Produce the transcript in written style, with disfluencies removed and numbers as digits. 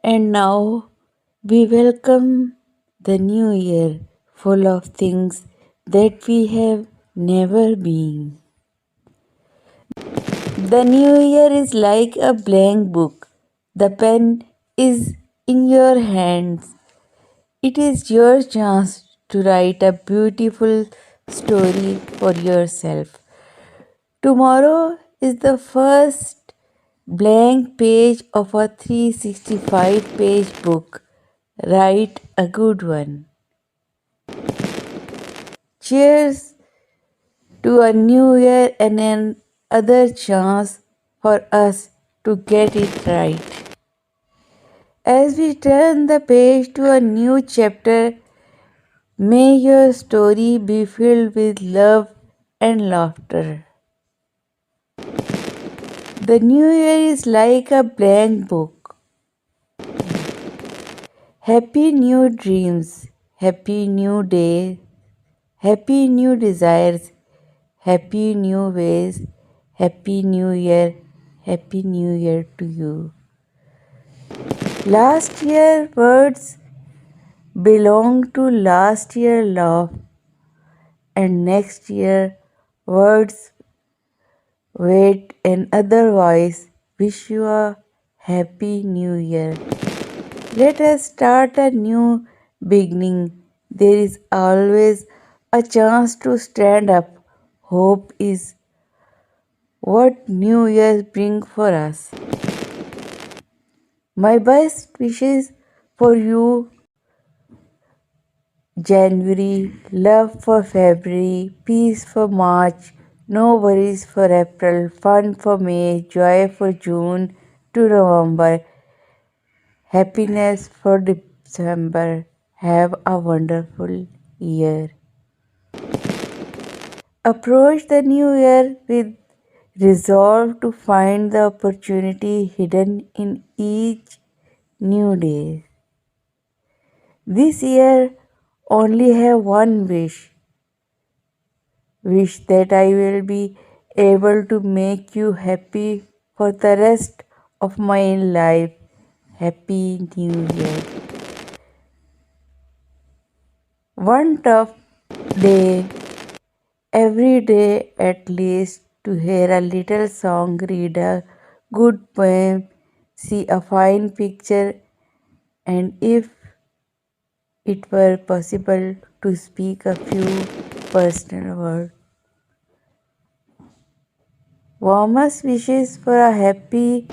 And now we welcome the new year full of things that we have never been. The new year is like a blank book. The pen is in your hands. It is your chance to write a beautiful story for yourself. Tomorrow is the first blank page of a 365-page book. Write a good one. Cheers to a new year and another chance for us to get it right. As we turn the page to a new chapter, may your story be filled with love and laughter. The new year is like a blank book. Happy new dreams, happy new day, happy new desires, happy new ways, happy new year to you. Last year words belong to last year love, and next year words wait and otherwise wish you a happy new year. Let us start a new beginning. There is always a chance to stand up. Hope is what New Year brings for us. My best wishes for you, January, love for February, peace for March, no worries for April, fun for May, joy for June to November, happiness for December. Have a wonderful year. Approach the new year with resolve to find the opportunity hidden in each new day. This year only have one wish. Wish that I will be able to make you happy for the rest of my life. Happy New Year. One tough day every day at least to hear a little song, read a good poem, see a fine picture, and if it were possible to speak a few personal words. Warmest wishes for a happy